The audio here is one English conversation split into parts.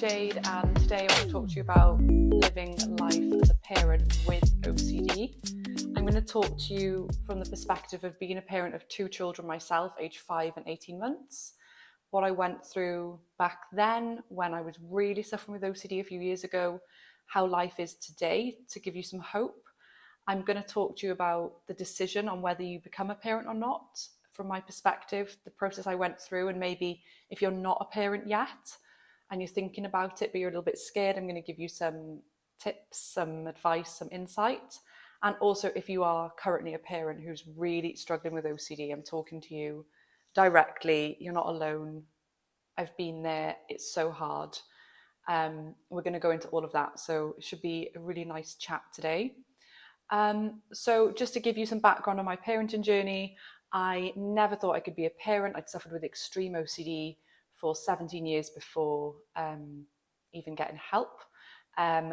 Jade, and today I want to talk to you about living life as a parent with OCD. I'm going to talk to you from the perspective of being a parent of two children myself, aged 5 and 18 months, what I went through back then when I was really suffering with OCD a few years ago, how life is today to give you some hope. I'm going to talk to you about the decision on whether you become a parent or not, from my perspective, the process I went through, and maybe if you're not a parent yet and you're thinking about it but you're a little bit scared, I'm going to give you some tips, some advice, some insight. And also, if you are currently a parent who's really struggling with OCD, I'm talking to you directly. You're not alone. I've been there. It's so hard. We're going to go into all of that. So it should be a really nice chat today. So just to give you some background on my parenting journey, I never thought I could be a parent. I'd suffered with extreme OCD for 17 years before even getting help.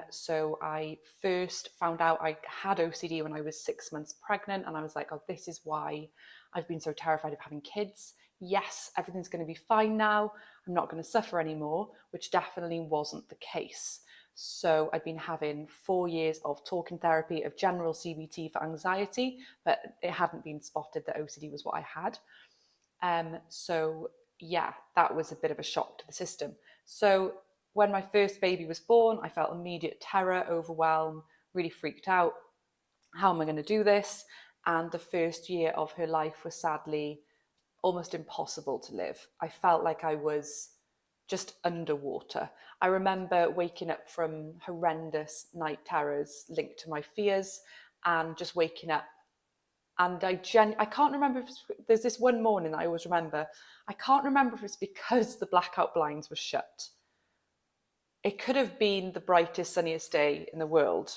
So I first found out I had OCD when I was 6 months pregnant, and I was like, oh, this is why I've been so terrified of having kids. Yes, everything's going to be fine now. I'm not going to suffer anymore, which definitely wasn't the case. So I'd been having 4 years of talking therapy, of general CBT for anxiety, but it hadn't been spotted that OCD was what I had. So yeah, that was a bit of a shock to the system. So when my first baby was born, I felt immediate terror, overwhelm, really freaked out. How am I going to do this? And the first year of her life was sadly almost impossible to live. I felt like I was just underwater. I remember waking up from horrendous night terrors linked to my fears, and just waking up. And I can't remember if there's this one morning I always remember. I can't remember if it's because the blackout blinds were shut. It could have been the brightest, sunniest day in the world.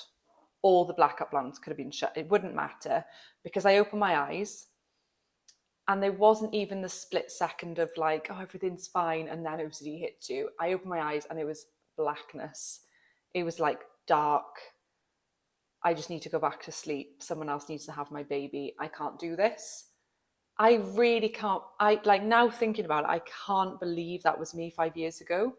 All the blackout blinds could have been shut. It wouldn't matter, because I opened my eyes and there wasn't even the split second of like, oh, everything's fine, and then OCD hits you. I opened my eyes and it was blackness. It was like dark. I just need to go back to sleep. Someone else needs to have my baby. I can't do this. I really can't. I like, now thinking about it, I can't believe that was me 5 years ago.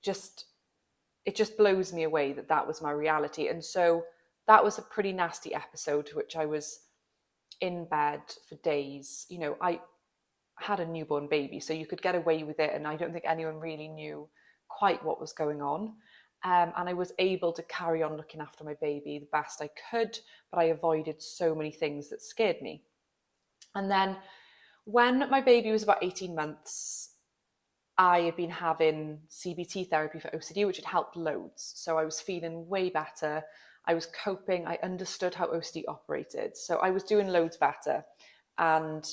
It just blows me away that that was my reality. And so that was a pretty nasty episode, to which I was in bed for days. You know, I had a newborn baby, so you could get away with it, and I don't think anyone really knew quite what was going on. And I was able to carry on looking after my baby the best I could, but I avoided so many things that scared me. And then when my baby was about 18 months, I had been having CBT therapy for OCD, which had helped loads. So I was feeling way better. I was coping. I understood how OCD operated. So I was doing loads better. And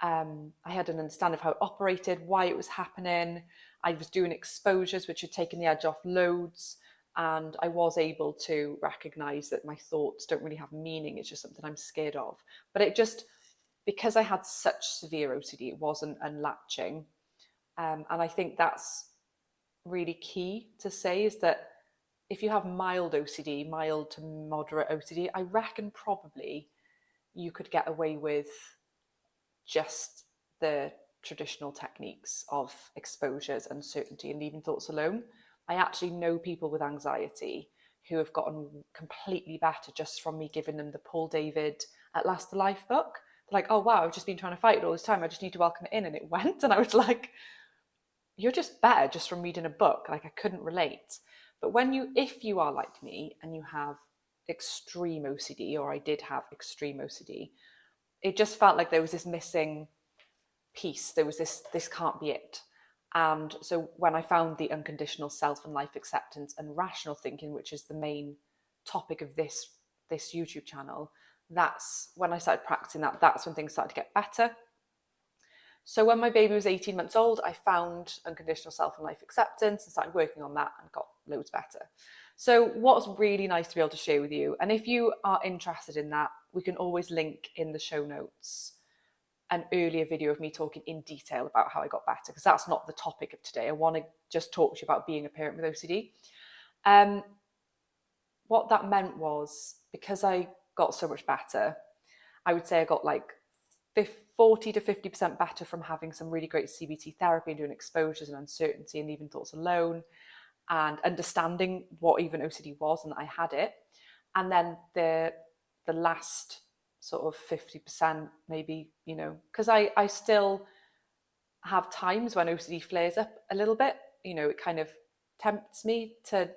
I had an understanding of how it operated, why it was happening. I was doing exposures, which had taken the edge off loads. And I was able to recognize that my thoughts don't really have meaning. It's just something I'm scared of. But it just, because I had such severe OCD, it wasn't unlatching. And I think that's really key to say, is that if you have mild OCD, mild to moderate OCD, I reckon probably you could get away with just the traditional techniques of exposures, uncertainty, and leaving thoughts alone. I actually know people with anxiety who have gotten completely better just from me giving them the Paul David At Last the Life book. They're like, oh wow, I've just been trying to fight it all this time. I just need to welcome it in, and it went. And I was like, you're just better just from reading a book. Like, I couldn't relate. But if you are like me and you have extreme OCD, or I did have extreme OCD, it just felt like there was this missing piece. There was this can't be it. And so when I found the unconditional self and life acceptance and rational thinking, which is the main topic of this YouTube channel, that's when I started practicing that. That's when things started to get better. So when my baby was 18 months old, I found unconditional self and life acceptance and started working on that and got loads better. So what's really nice to be able to share with you, and if you are interested in that, we can always link in the show notes an earlier video of me talking in detail about how I got better, because that's not the topic of today. I want to just talk to you about being a parent with OCD. What that meant was, because I got so much better, I would say I got like 40 to 50% better from having some really great CBT therapy and doing exposures and uncertainty and leaving thoughts alone and understanding what even OCD was and that I had it. And then the last sort of 50% maybe, you know, because I still have times when OCD flares up a little bit, you know, it kind of tempts me to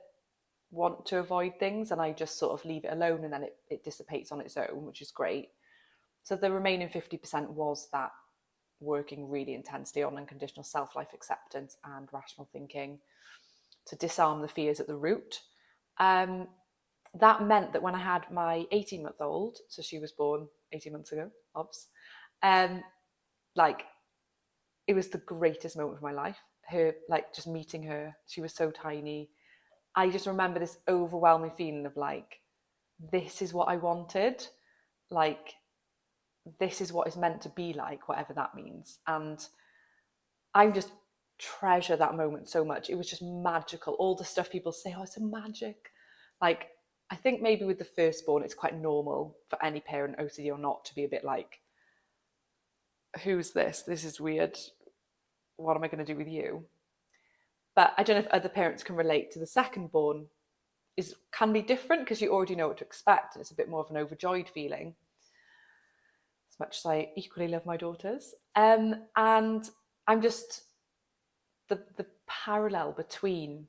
want to avoid things and I just sort of leave it alone and then it dissipates on its own, which is great. So the remaining 50% was that working really intensely on unconditional self-life acceptance and rational thinking to disarm the fears at the root. That meant that when I had my 18-month-old, so she was born 18 months ago, obs, like it was the greatest moment of my life. Her, like just meeting her, she was so tiny. I just remember this overwhelming feeling of like, this is what I wanted. Like, this is what it's meant to be like, whatever that means. And I just treasure that moment so much. It was just magical. All the stuff people say, oh, it's a magic. Like, I think maybe with the firstborn, it's quite normal for any parent, OCD or not, to be a bit like, who's this? This is weird. What am I going to do with you? But I don't know if other parents can relate to the second-born. Can be different because you already know what to expect and it's a bit more of an overjoyed feeling, as much as I equally love my daughters. And I'm just, the parallel between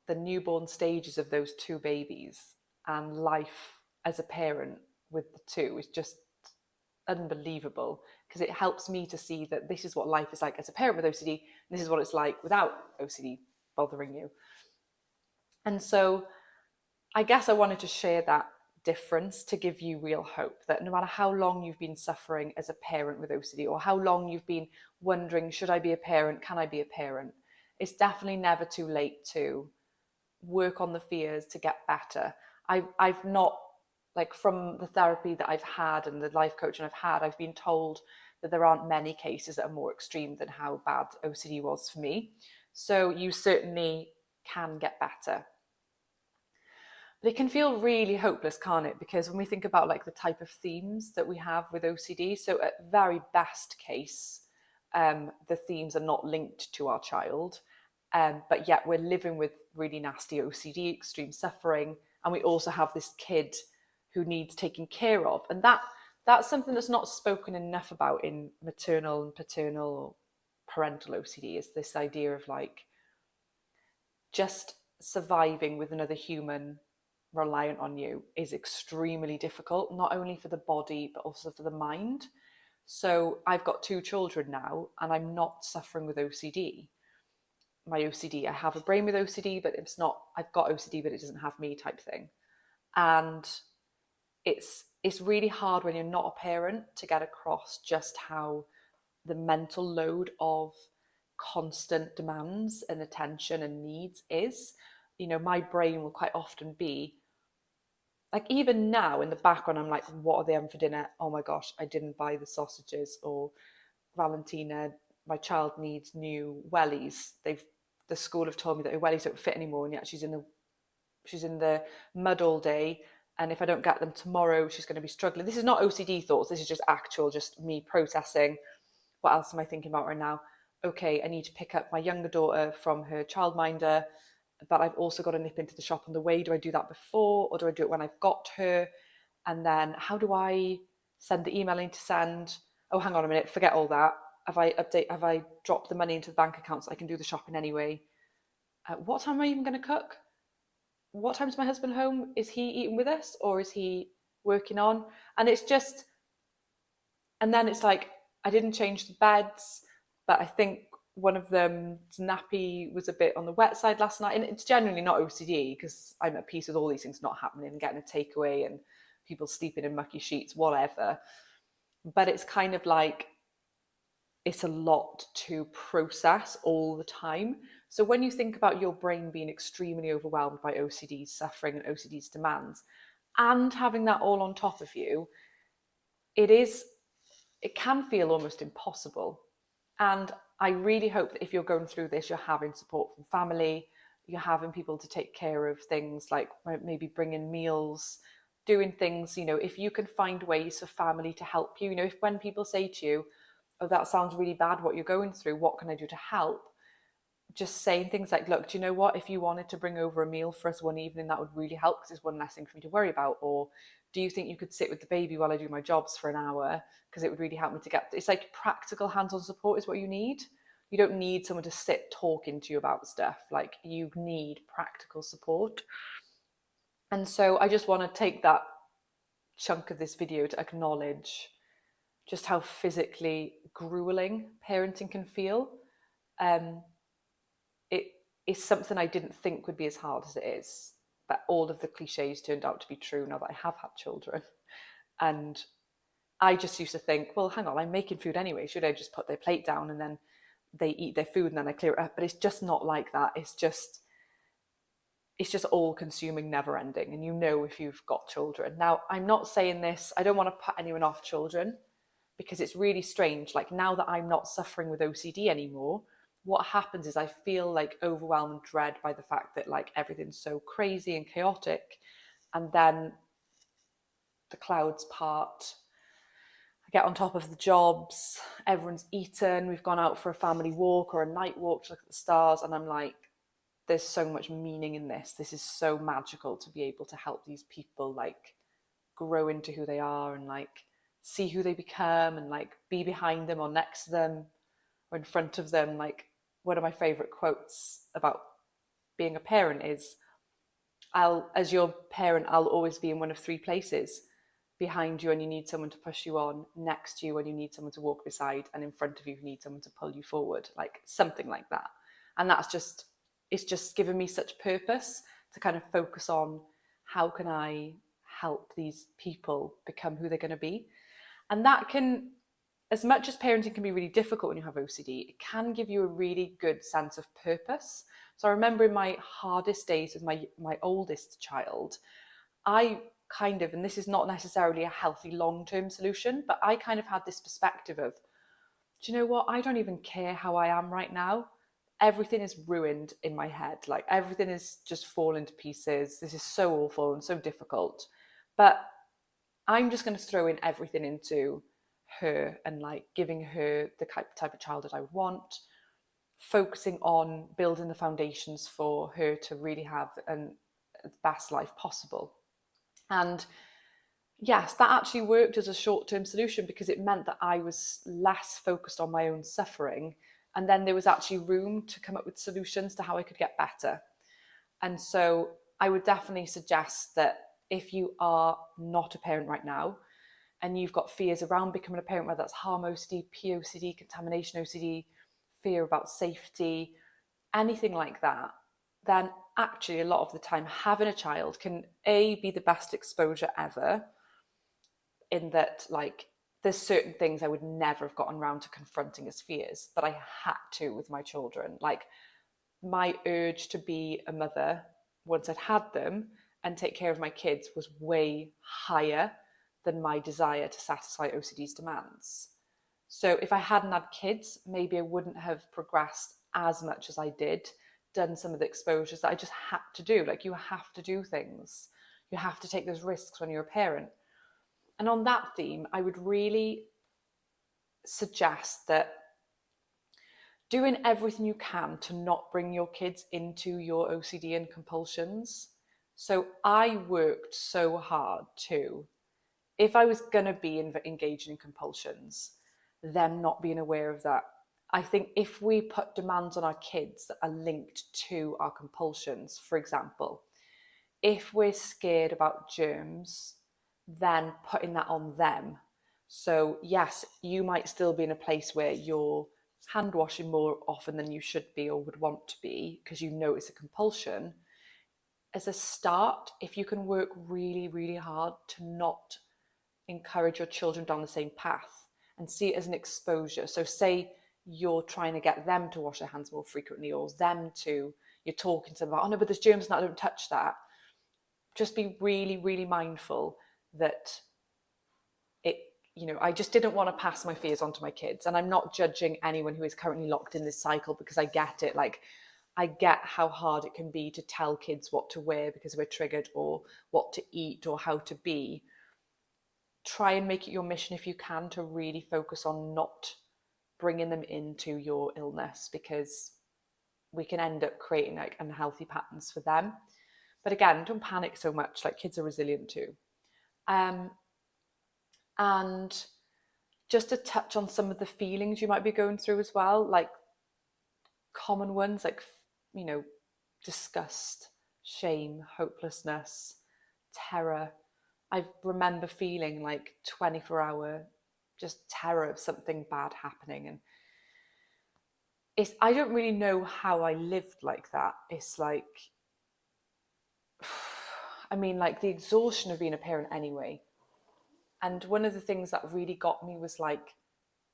the newborn stages of those two babies and life as a parent with the two is just unbelievable, because it helps me to see that this is what life is like as a parent with OCD, and this is what it's like without OCD bothering you. And so I guess I wanted to share that difference to give you real hope that no matter how long you've been suffering as a parent with OCD or how long you've been wondering, should I be a parent? Can I be a parent? It's definitely never too late to work on the fears to get better. I've not, like from the therapy that I've had and the life coaching I've had, I've been told that there aren't many cases that are more extreme than how bad OCD was for me. So you certainly can get better. But it can feel really hopeless, can't it? Because when we think about like the type of themes that we have with OCD, so at very best case, the themes are not linked to our child, but yet we're living with really nasty OCD, extreme suffering, and we also have this kid who needs taking care of, and that's something that's not spoken enough about in maternal and paternal or parental OCD. Is this idea of like just surviving with another human reliant on you is extremely difficult, not only for the body but also for the mind. So I've got two children now and I'm not suffering with OCD. My OCD, I have a brain with OCD, but it's not, I've got OCD but it doesn't have me type thing. And it's really hard when you're not a parent to get across just how the mental load of constant demands and attention and needs is. You know, my brain will quite often be like, even now in the background, I'm like, what are they having for dinner? Oh my gosh, I didn't buy the sausages. Or Valentina, my child needs new wellies. The school have told me that her wellies don't fit anymore, and yet she's in the mud all day. And if I don't get them tomorrow, she's going to be struggling. This is not OCD thoughts. This is just actual, just me processing. What else am I thinking about right now? Okay, I need to pick up my younger daughter from her childminder, but I've also got to nip into the shop on the way. Do I do that before or do I do it when I've got her? And then how do I send the email in to send? Oh, hang on a minute, forget all that. Have I dropped the money into the bank account so I can do the shopping anyway? What time am I even going to cook? What time's my husband home? Is he eating with us or is he working on? And it's just, and then it's like, I didn't change the beds, but I think one of them's nappy was a bit on the wet side last night. And it's generally not OCD because I'm at peace with all these things not happening and getting a takeaway and people sleeping in mucky sheets, whatever. But it's kind of like, it's a lot to process all the time. So when you think about your brain being extremely overwhelmed by OCD's suffering and OCD's demands, and having that all on top of you, it can feel almost impossible. And I really hope that if you're going through this, you're having support from family, you're having people to take care of things like maybe bring in meals, doing things, you know, if you can find ways for family to help you, you know, if when people say to you, oh, that sounds really bad what you're going through, what can I do to help? Just saying things like, look, do you know what, if you wanted to bring over a meal for us one evening, that would really help because it's one less thing for me to worry about. Or do you think you could sit with the baby while I do my jobs for an hour, because it would really help me to get, it's like practical hands-on support is what you need. You don't need someone to sit talking to you about stuff. Like, you need practical support. And so I just want to take that chunk of this video to acknowledge just how physically grueling parenting can feel. It is something I didn't think would be as hard as it is, but all of the cliches turned out to be true now that I have had children. And I just used to think, well, hang on, I'm making food anyway, should I just put their plate down and then they eat their food and then I clear it up? But it's just not like that. It's just all consuming, never ending. And you know, if you've got children. Now, I'm not saying this, I don't want to put anyone off children, because it's really strange. Like, now that I'm not suffering with OCD anymore, what happens is I feel like overwhelmed and dread by the fact that like everything's so crazy and chaotic. And then the clouds part, I get on top of the jobs, everyone's eaten, we've gone out for a family walk or a night walk to look at the stars, and I'm like, there's so much meaning in this. This is so magical to be able to help these people like grow into who they are and like see who they become and like be behind them or next to them or in front of them. Like, one of my favorite quotes about being a parent is, as your parent, I'll always be in one of three places: behind you when you need someone to push you on, next to you when you need someone to walk beside, and in front of you if you need someone to pull you forward. Like, something like that. And that's just, it's just given me such purpose to kind of focus on, how can I help these people become who they're going to be? And that can, as much as parenting can be really difficult when you have OCD, it can give you a really good sense of purpose. So I remember in my hardest days with my oldest child, I kind of, and this is not necessarily a healthy long-term solution, but I kind of had this perspective of, do you know what? I don't even care how I am right now. Everything is ruined in my head. Like, everything is just falling to pieces. This is so awful and so difficult. But I'm just going to throw in everything into her and like giving her the type of child that I would want, focusing on building the foundations for her to really have the best life possible. And yes, that actually worked as a short-term solution, because it meant that I was less focused on my own suffering, and then there was actually room to come up with solutions to how I could get better. And so I would definitely suggest that if you are not a parent right now and you've got fears around becoming a parent, whether that's harm OCD, POCD, contamination OCD, fear about safety, anything like that, then actually a lot of the time having a child can be the best exposure ever, in that like there's certain things I would never have gotten around to confronting as fears, but I had to with my children. Like, my urge to be a mother once I'd had them and take care of my kids was way higher than my desire to satisfy OCD's demands. So if I hadn't had kids, maybe I wouldn't have progressed as much as I did, done some of the exposures that I just had to do. Like, you have to do things. You have to take those risks when you're a parent. And on that theme, I would really suggest that doing everything you can to not bring your kids into your OCD and compulsions. So I worked so hard too. If I was going to be engaging in compulsions, them not being aware of that. I think if we put demands on our kids that are linked to our compulsions, for example, if we're scared about germs, then putting that on them. So yes, you might still be in a place where you're hand washing more often than you should be or would want to be because you know it's a compulsion. As a start, if you can work really, really hard to not encourage your children down the same path and see it as an exposure. So say you're trying to get them to wash their hands more frequently, or you're talking to them about, oh no, but there's germs in that, don't touch that. Just be really, really mindful that I just didn't want to pass my fears on to my kids. And I'm not judging anyone who is currently locked in this cycle, because I get it. Like, I get how hard it can be to tell kids what to wear because we're triggered, or what to eat, or how to be. Try and make it your mission, if you can, to really focus on not bringing them into your illness, because we can end up creating like unhealthy patterns for them. But again, don't panic so much. Like, kids are resilient too. And just to touch on some of the feelings you might be going through as well, like common ones, like, disgust, shame, hopelessness, terror. I remember feeling like 24-hour just terror of something bad happening. And I don't really know how I lived like that. It's like, I mean, like the exhaustion of being a parent anyway. And one of the things that really got me was like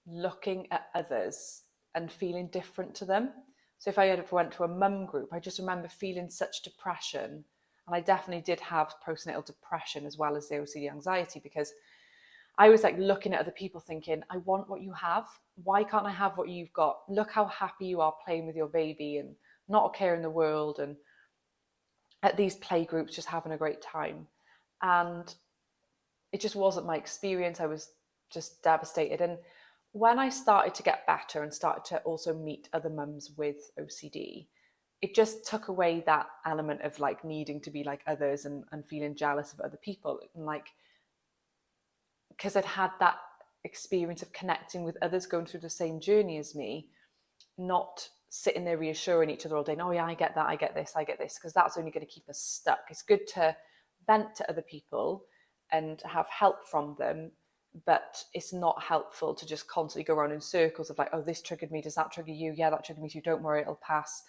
looking at others and feeling different to them. So if I ever went to a mum group, I just remember feeling such depression. And I definitely did have postnatal depression as well as the OCD anxiety, because I was like looking at other people thinking, I want what you have. Why can't I have what you've got? Look how happy you are playing with your baby and not a care in the world, and at these play groups just having a great time. And it just wasn't my experience. I was just devastated. And when I started to get better and started to also meet other mums with OCD, it just took away that element of like needing to be like others, and feeling jealous of other people. And like, because I'd had that experience of connecting with others going through the same journey as me, not sitting there reassuring each other all day, oh yeah, I get that, I get this, because that's only going to keep us stuck. It's good to vent to other people and have help from them, but it's not helpful to just constantly go around in circles of like, oh, this triggered me, does that trigger you? Yeah, that triggered me too, don't worry, it'll pass.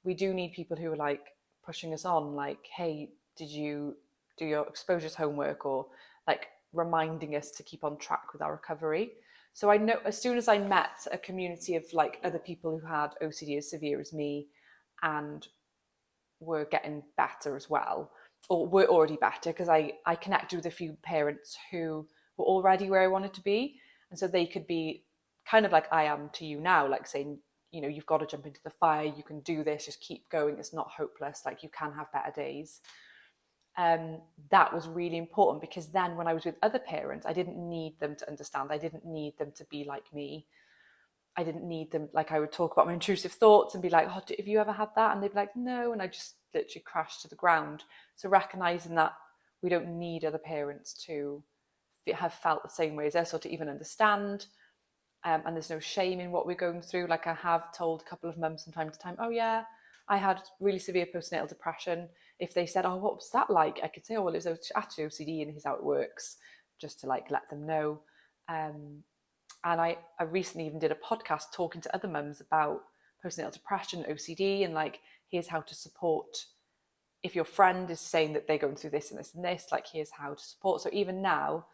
We do need people who are like pushing us on, like, hey, did you do your exposures homework, or like reminding us to keep on track with our recovery. So I know as soon as I met a community of like other people who had OCD as severe as me and were getting better as well, or were already better, because I connected with a few parents who were already where I wanted to be. And so they could be kind of like I am to you now, like saying, you've got to jump into the fire, you can do this, just keep going, it's not hopeless, like you can have better days. That was really important, because then when I was with other parents, I didn't need them to understand. I didn't need them to be like me. I didn't need them, like I would talk about my intrusive thoughts and be like, oh, have you ever had that? And they'd be like, no. And I just literally crashed to the ground. So recognizing that we don't need other parents to have felt the same way as us, or to even understand. And there's no shame in what we're going through. Like, I have told a couple of mums from time to time, oh yeah, I had really severe postnatal depression. If they said, oh, what was that like? I could say, oh, well, it was actually OCD, and here's how it works, just to like let them know. And I recently even did a podcast talking to other mums about postnatal depression, OCD, and like, here's how to support. If your friend is saying that they're going through this and this and this, like, here's how to support. So even now,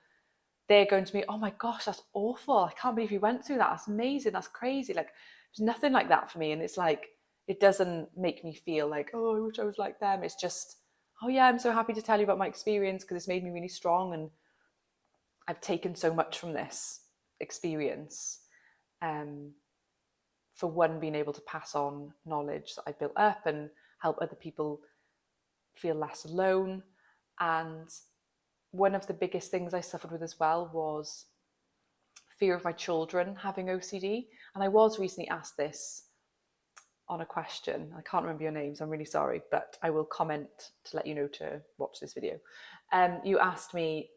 they're going to me, oh my gosh, that's awful. I can't believe you went through that. That's amazing. That's crazy. Like, there's nothing like that for me. And it's like, it doesn't make me feel like, oh, I wish I was like them. It's just, oh yeah, I'm so happy to tell you about my experience, because it's made me really strong. And I've taken so much from this experience. For one, being able to pass on knowledge that I built up and help other people feel less alone. And one of the biggest things I suffered with as well was fear of my children having OCD. And I was recently asked this on a question. I can't remember your names, I'm really sorry, but I will comment to let you know to watch this video. You asked me,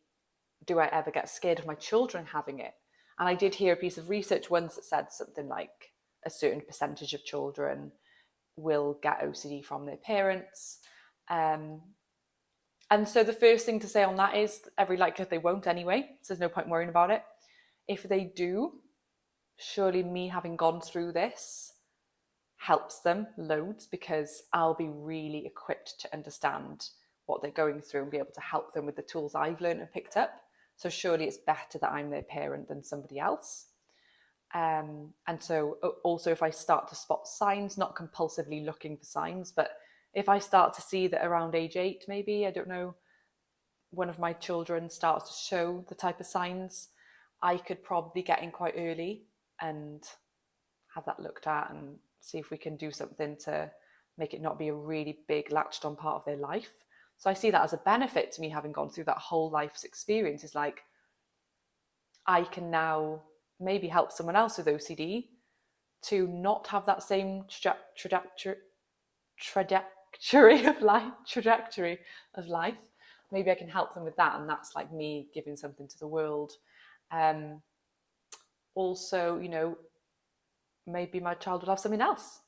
do I ever get scared of my children having it? And I did hear a piece of research once that said something like a certain percentage of children will get OCD from their parents. And so the first thing to say on that is every likelihood they won't anyway, so there's no point worrying about it. If they do, surely me having gone through this helps them loads, because I'll be really equipped to understand what they're going through and be able to help them with the tools I've learned and picked up. So surely it's better that I'm their parent than somebody else. And so also, if I start to spot signs, not compulsively looking for signs, but if I start to see that around age 8, maybe, I don't know, one of my children starts to show the type of signs, I could probably get in quite early and have that looked at and see if we can do something to make it not be a really big latched on part of their life. So I see that as a benefit to me, having gone through that whole life's experience, is like, I can now maybe help someone else with OCD to not have that same trajectory of life. Maybe I can help them with that, and that's like me giving something to the world. Also, maybe my child will have something else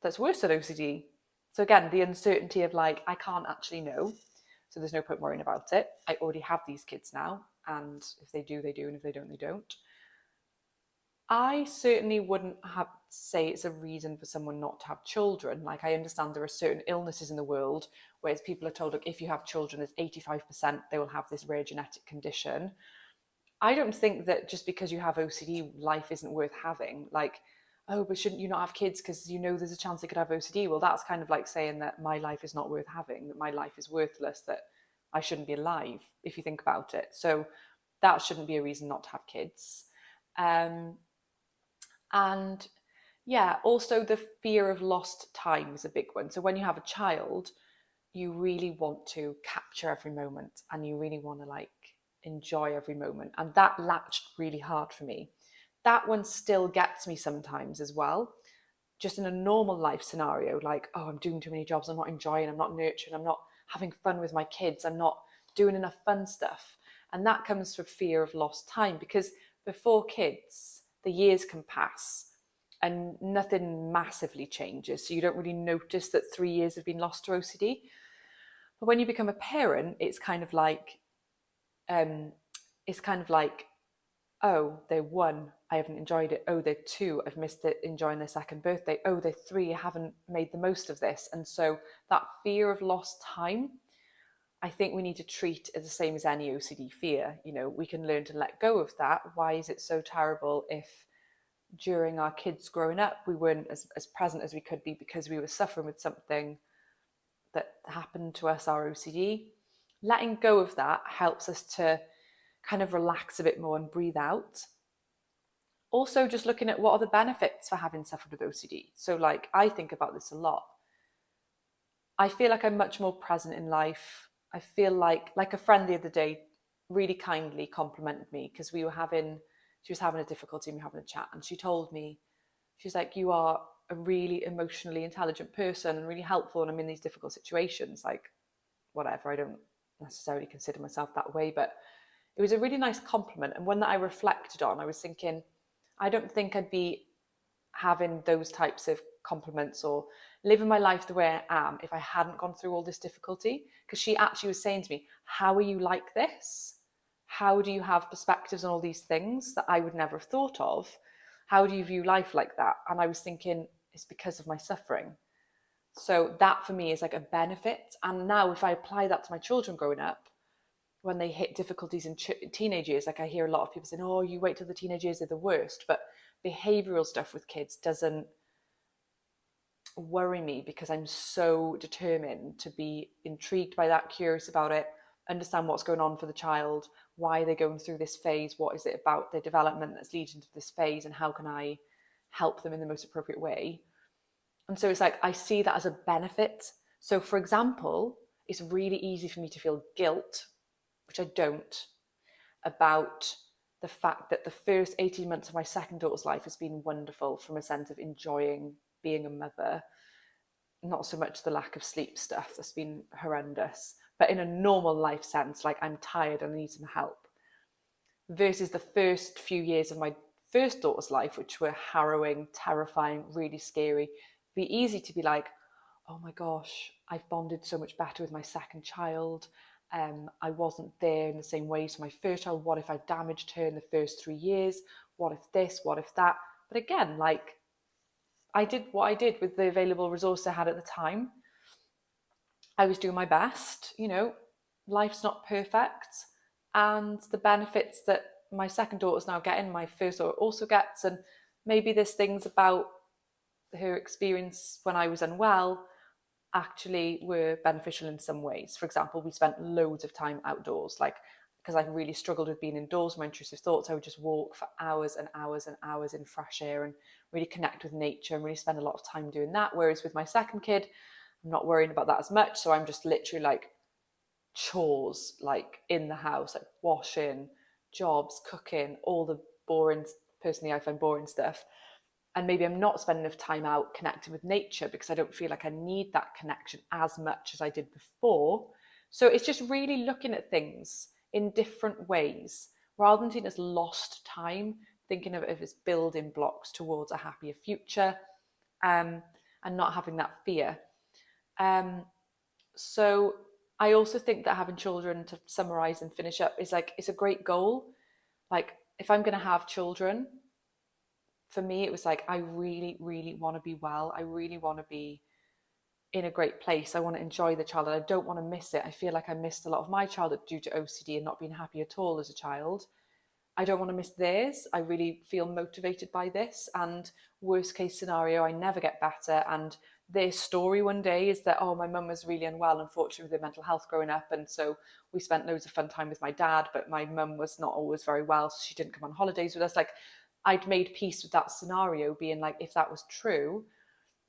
that's worse than OCD. So again, the uncertainty of like, I can't actually know, so there's no point worrying about it. I already have these kids now, and if they do, they do, and if they don't, they don't. I certainly wouldn't say it's a reason for someone not to have children. Like, I understand there are certain illnesses in the world, whereas people are told, look, if you have children, there's 85% they will have this rare genetic condition. I don't think that just because you have OCD, life isn't worth having. Like, oh, but shouldn't you not have kids because there's a chance they could have OCD? Well, that's kind of like saying that my life is not worth having, that my life is worthless, that I shouldn't be alive, if you think about it. So that shouldn't be a reason not to have kids. And yeah, also the fear of lost time is a big one. So when you have a child, you really want to capture every moment, and you really want to like enjoy every moment. And that latched really hard for me. That one still gets me sometimes as well. Just in a normal life scenario, like, oh, I'm doing too many jobs, I'm not enjoying, I'm not nurturing, I'm not having fun with my kids, I'm not doing enough fun stuff. And that comes from fear of lost time, because before kids, the years can pass and nothing massively changes. So you don't really notice that 3 years have been lost to OCD. But when you become a parent, it's kind of like, oh, they're 1, I haven't enjoyed it. Oh, they're 2, I've missed it enjoying their second birthday. Oh, they're 3, I haven't made the most of this. And so that fear of lost time, I think we need to treat as the same as any OCD fear. We can learn to let go of that. Why is it so terrible if during our kids growing up we weren't as present as we could be because we were suffering with something that happened to us, our OCD? Letting go of that helps us to kind of relax a bit more and breathe out. Also, just looking at what are the benefits for having suffered with OCD. So like, I think about this a lot. I feel like I'm much more present in life. I feel like a friend the other day really kindly complimented me because she was having a difficulty and we were having a chat, and she told me, she's like, you are a really emotionally intelligent person and really helpful, and I'm in these difficult situations. Like, whatever, I don't necessarily consider myself that way, but it was a really nice compliment, and one that I reflected on. I was thinking, I don't think I'd be having those types of compliments or living my life the way I am if I hadn't gone through all this difficulty. Because she actually was saying to me, how are you like this? How do you have perspectives on all these things that I would never have thought of? How do you view life like that? And I was thinking, it's because of my suffering. So that for me is like a benefit. And now if I apply that to my children growing up, when they hit difficulties in teenage years, like I hear a lot of people saying, oh, you wait till the teenage years, they're the worst. But behavioural stuff with kids doesn't worry me because I'm so determined to be intrigued by that, curious about it, understand what's going on for the child, why they're going through this phase, what is it about their development that's leading to this phase, and how can I help them in the most appropriate way. And so it's like, I see that as a benefit. So for example, it's really easy for me to feel guilt, which I don't, about the fact that the first 18 months of my second daughter's life has been wonderful from a sense of enjoying being a mother. Not so much the lack of sleep stuff, that's been horrendous, but in a normal life sense, like I'm tired and I need some help. Versus the first few years of my first daughter's life, which were harrowing, terrifying, really scary. It'd be easy to be like, oh my gosh, I've bonded so much better with my second child. I wasn't there in the same way to my first child. What if I've damaged her in the first 3 years? What if this? What if that? But again, like, I did what I did with the available resource I had at the time. I was doing my best. Life's not perfect. And the benefits that my second daughter's now getting, my first daughter also gets. And maybe there's things about her experience when I was unwell actually were beneficial in some ways. For example, we spent loads of time outdoors. Like, because I really struggled with being indoors, my intrusive thoughts, I would just walk for hours and hours and hours in fresh air and really connect with nature and really spend a lot of time doing that. Whereas with my second kid, I'm not worrying about that as much. So I'm just literally like chores, like in the house, like washing, jobs, cooking, all the boring, personally I find boring stuff. And maybe I'm not spending enough time out connecting with nature because I don't feel like I need that connection as much as I did before. So it's just really looking at things in different ways rather than seeing it as lost time, thinking of it as building blocks towards a happier future, and not having that fear. Um, so I also think that having children, to summarize and finish up, is like, it's a great goal. Like, if I'm going to have children, for me, it was like, I really, really want to be well. I really want to be in a great place. I want to enjoy the child and I don't want to miss it. I feel like I missed a lot of my childhood due to OCD and not being happy at all as a child. I don't want to miss theirs. I really feel motivated by this. And worst case scenario, I never get better. And their story one day is that, oh, my mum was really unwell, unfortunately, with her mental health growing up. And so we spent loads of fun time with my dad, but my mum was not always very well. So she didn't come on holidays with us. Like, I'd made peace with that scenario being like, if that was true,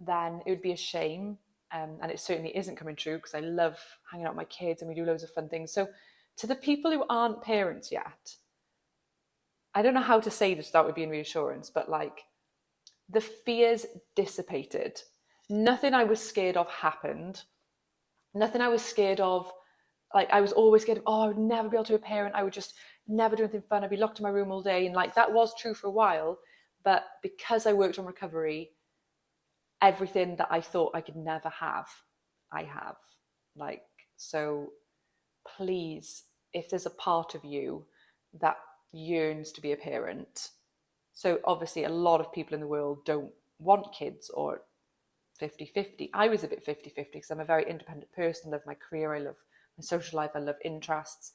then it would be a shame. And it certainly isn't coming true because I love hanging out with my kids and we do loads of fun things. So to the people who aren't parents yet, I don't know how to say this without it being reassurance, but like, the fears dissipated. Nothing I was scared of happened. Nothing I was scared of. Like, I was always scared of, oh, I would never be able to be a parent. I would just never do anything fun. I'd be locked in my room all day. And like, that was true for a while. But because I worked on recovery, everything that I thought I could never have, I have. Like, so please, if there's a part of you that yearns to be a parent, so obviously a lot of people in the world don't want kids or 50-50. I was a bit 50-50 because I'm a very independent person. I love my career, I love my social life, I love interests.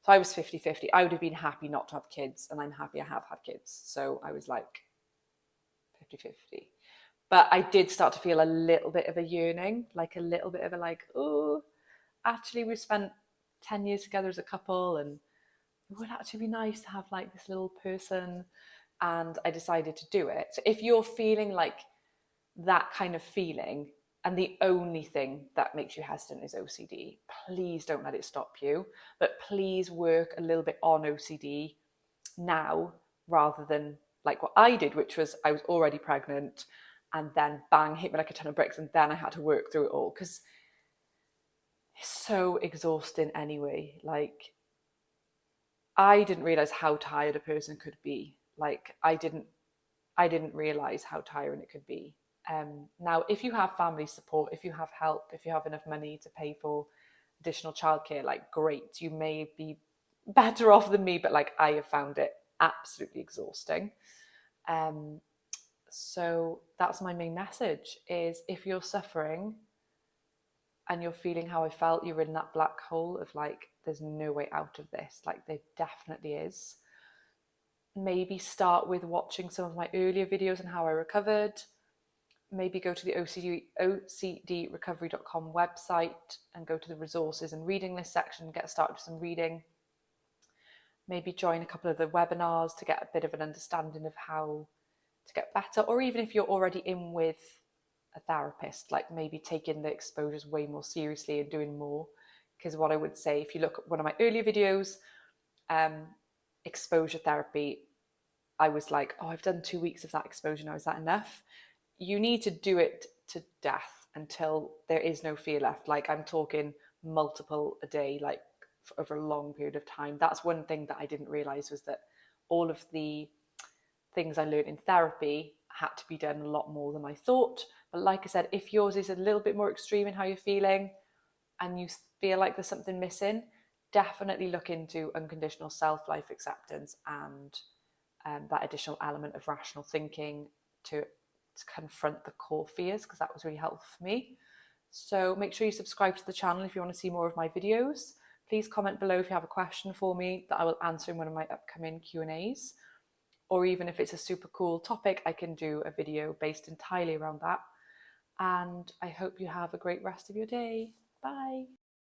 So I was 50-50. I would have been happy not to have kids, and I'm happy I have had kids. So I was like 50-50. But I did start to feel a little bit of a yearning, like a little bit of a like, oh, actually we've spent 10 years together as a couple and it would actually be nice to have like this little person. And I decided to do it. So if you're feeling like that kind of feeling and the only thing that makes you hesitant is OCD, please don't let it stop you. But please work a little bit on OCD now rather than like what I did, which was I was already pregnant and then bang, hit me like a ton of bricks, and then I had to work through it all because it's so exhausting anyway. Like, I didn't realize how tired a person could be. Like, I didn't realize how tiring it could be. Now, if you have family support, if you have help, if you have enough money to pay for additional childcare, like, great, you may be better off than me, but like, I have found it absolutely exhausting. So that's my main message: is if you're suffering and you're feeling how I felt, you're in that black hole of like, there's no way out of this. Like, there definitely is. Maybe start with watching some of my earlier videos on how I recovered. Maybe go to the OCDrecovery.com website and go to the resources and reading list section, get started with some reading. Maybe join a couple of the webinars to get a bit of an understanding of how to get better. Or even if you're already in with a therapist, like maybe taking the exposures way more seriously and doing more. Because what I would say, if you look at one of my earlier videos, exposure therapy, I was like, oh, I've done 2 weeks of that exposure now, is that enough? You need to do it to death until there is no fear left. Like, I'm talking multiple a day, like over a long period of time. That's one thing that I didn't realize, was that all of the things I learned in therapy had to be done a lot more than I thought. But like I said, if yours is a little bit more extreme in how you're feeling and you feel like there's something missing, definitely look into unconditional self-life acceptance and that additional element of rational thinking to confront the core fears, because that was really helpful for me. So make sure you subscribe to the channel if you want to see more of my videos. Please comment below if you have a question for me that I will answer in one of my upcoming Q&As. Or even if it's a super cool topic, I can do a video based entirely around that. And I hope you have a great rest of your day. Bye.